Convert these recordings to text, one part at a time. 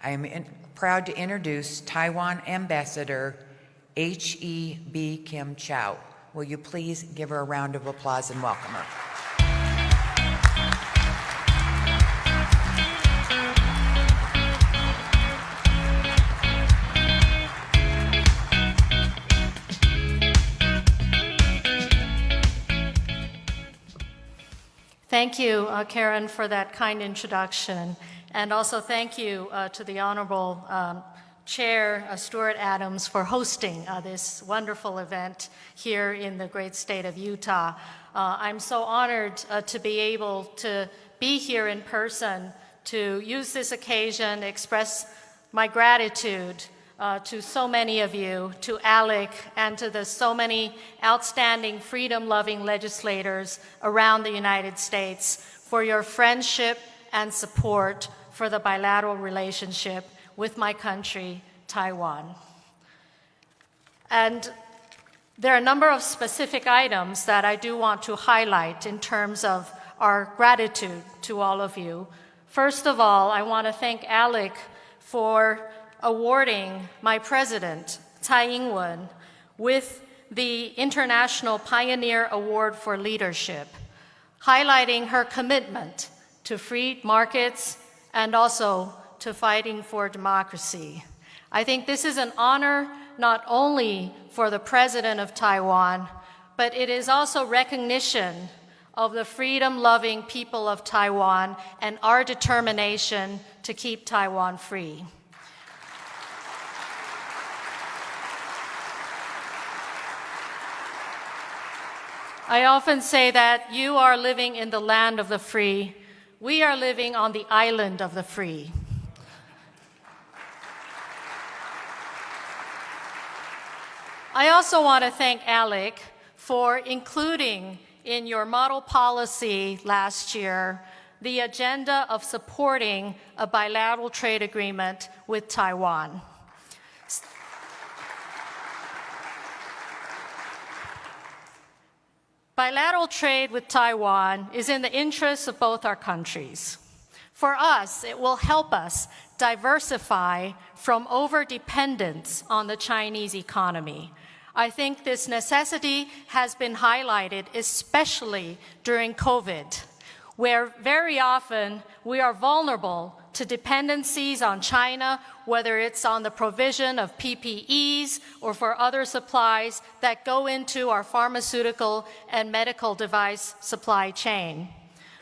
I am proud to introduce Taiwan Ambassador H.E.B. Kim Chow. Will you please give her a round of applause and welcome her? Thank you, Karen, for that kind introduction. And also thank you to the Honorable Chair Stuart Adams for hosting this wonderful event here in the great state of Utah. I'm so honored to be able to be here in person to use this occasion to express my gratitude to so many of you, to ALEC, and to the so many outstanding freedom-loving legislators around the United States for your friendship and support for the bilateral relationship with my country, Taiwan. And there are a number of specific items that I do want to highlight in terms of our gratitude to all of you. First of all, I want to thank ALEC for awarding my president, Tsai Ing-wen, with the International Pioneer Award for Leadership, highlighting her commitment to free markets and also to fighting for democracy. I think this is an honor not only for the President of Taiwan, but it is also recognition of the freedom-loving people of Taiwan and our determination to keep Taiwan free. I often say that you are living in the land of the free. We are living on the island of the free. I also want to thank ALEC for including in your model policy last year the agenda of supporting a bilateral trade agreement with Taiwan. Bilateral trade with Taiwan is in the interests of both our countries. For us, it will help us diversify from overdependence on the Chinese economy. I think this necessity has been highlighted, especially during COVID, where very often we are vulnerable to dependencies on China, whether it's on the provision of PPEs or for other supplies that go into our pharmaceutical and medical device supply chain.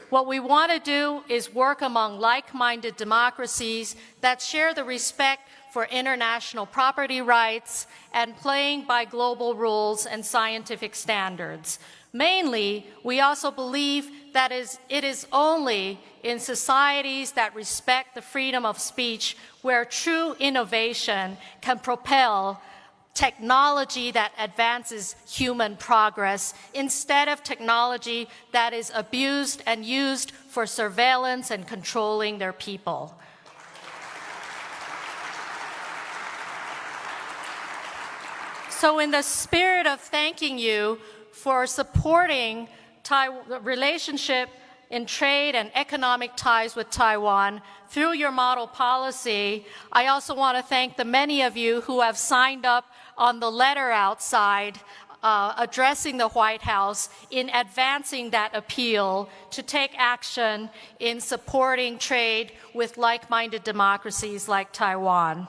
What we want to do is work among like-minded democracies that share the respect for international property rights and playing by global rules and scientific standards. Mainly, we also believe that it is only in societies that respect the freedom of speech where true innovation can propel technology that advances human progress instead of technology that is abused and used for surveillance and controlling their people. So in the spirit of thanking you for supporting the relationship in trade and economic ties with Taiwan through your model policy, I also want to thank the many of you who have signed up on the letter outside addressing the White House in advancing that appeal to take action in supporting trade with like-minded democracies like Taiwan.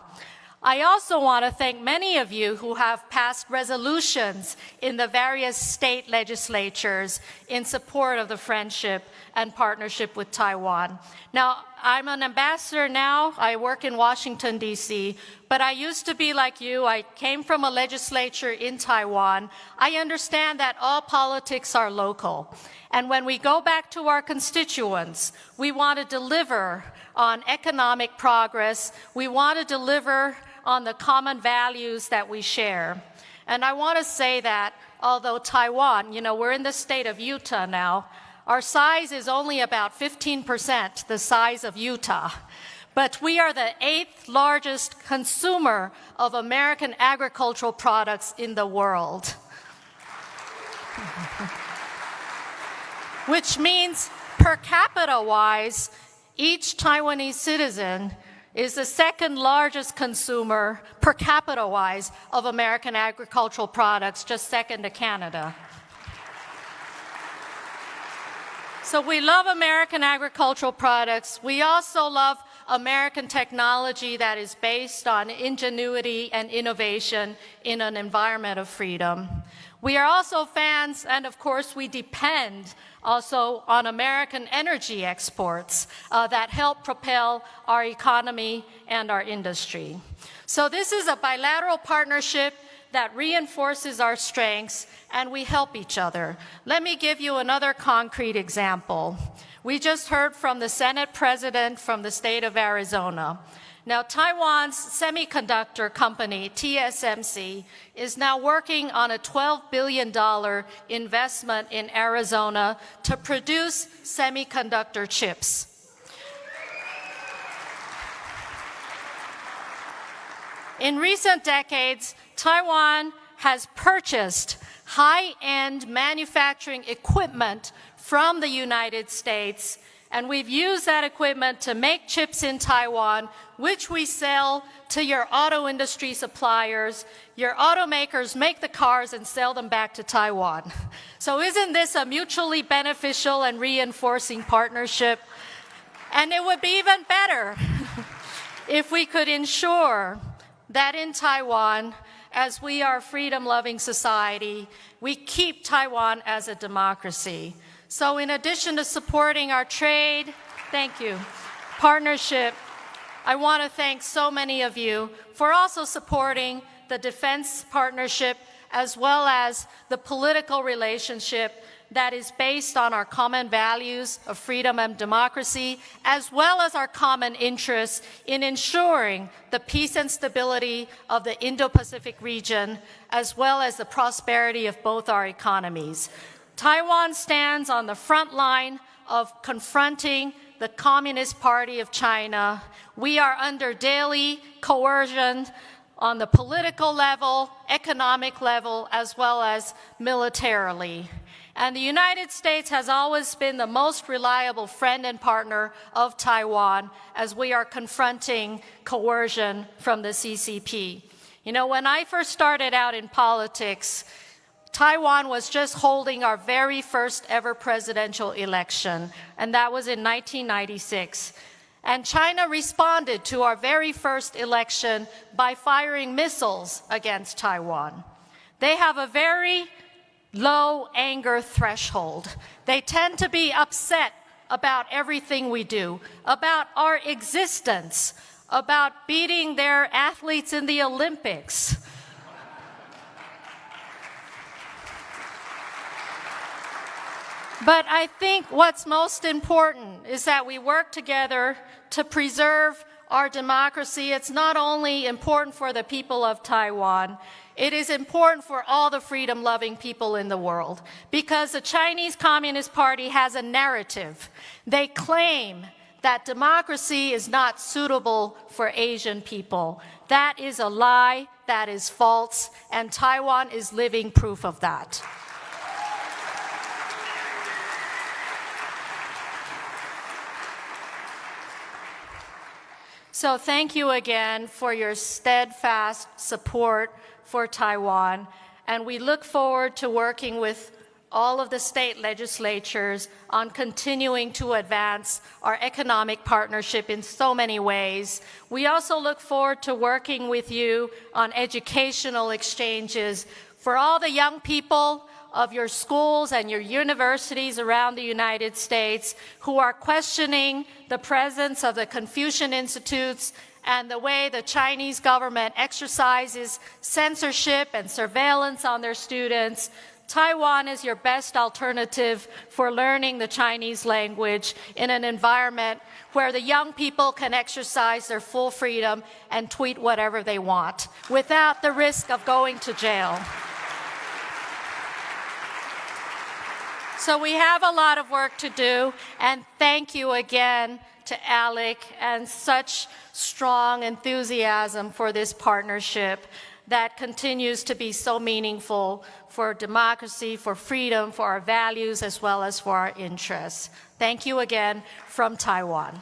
I also want to thank many of you who have passed resolutions in the various state legislatures in support of the friendship and partnership with Taiwan. Now, I'm an ambassador now. I work in Washington, D.C., but I used to be like you. I came from a legislature in Taiwan. I understand that all politics are local. And when we go back to our constituents, we want to deliver on economic progress. We want to deliver on the common values that we share. And I want to say that although Taiwan, we're in the state of Utah now, our size is only about 15% the size of Utah. But we are the 8th largest consumer of American agricultural products in the world. Which means per capita-wise, each Taiwanese citizen is the second largest consumer per capita-wise of American agricultural products, just second to Canada. So we love American agricultural products. We also love American technology that is based on ingenuity and innovation in an environment of freedom. We are also fans, and of course we depend also on American energy exports that help propel our economy and our industry. So this is a bilateral partnership that reinforces our strengths, and we help each other. Let me give you another concrete example. We just heard from the Senate President from the state of Arizona. Now, Taiwan's semiconductor company, TSMC, is now working on a $12 billion investment in Arizona to produce semiconductor chips. In recent decades, Taiwan has purchased high-end manufacturing equipment from the United States, and we've used that equipment to make chips in Taiwan, which we sell to your auto industry suppliers. Your automakers make the cars and sell them back to Taiwan. So isn't this a mutually beneficial and reinforcing partnership? And it would be even better if we could ensure that in Taiwan, as we are a freedom-loving society, we keep Taiwan as a democracy. So in addition to supporting our trade, thank you, partnership, I want to thank so many of you for also supporting the defense partnership as well as the political relationship that is based on our common values of freedom and democracy, as well as our common interests in ensuring the peace and stability of the Indo-Pacific region, as well as the prosperity of both our economies. Taiwan stands on the front line of confronting the Communist Party of China. We are under daily coercion on the political level, economic level, as well as militarily. And the United States has always been the most reliable friend and partner of Taiwan as we are confronting coercion from the CCP. You know, when I first started out in politics, Taiwan was just holding our very first ever presidential election, and that was in 1996. And China responded to our very first election by firing missiles against Taiwan. They have a very low anger threshold. They tend to be upset about everything we do, about our existence, about beating their athletes in the Olympics. But I think what's most important is that we work together to preserve our democracy. It's not only important for the people of Taiwan, it is important for all the freedom-loving people in the world, because the Chinese Communist Party has a narrative. They claim that democracy is not suitable for Asian people. That is a lie, that is false, and Taiwan is living proof of that. So thank you again for your steadfast support for Taiwan, and we look forward to working with all of the state legislatures on continuing to advance our economic partnership in so many ways. We also look forward to working with you on educational exchanges for all the young people of your schools and your universities around the United States who are questioning the presence of the Confucian Institutes and the way the Chinese government exercises censorship and surveillance on their students. Taiwan is your best alternative for learning the Chinese language in an environment where the young people can exercise their full freedom and tweet whatever they want without the risk of going to jail. So we have a lot of work to do, and thank you again to Alec and such strong enthusiasm for this partnership that continues to be so meaningful for democracy, for freedom, for our values, as well as for our interests. Thank you again from Taiwan.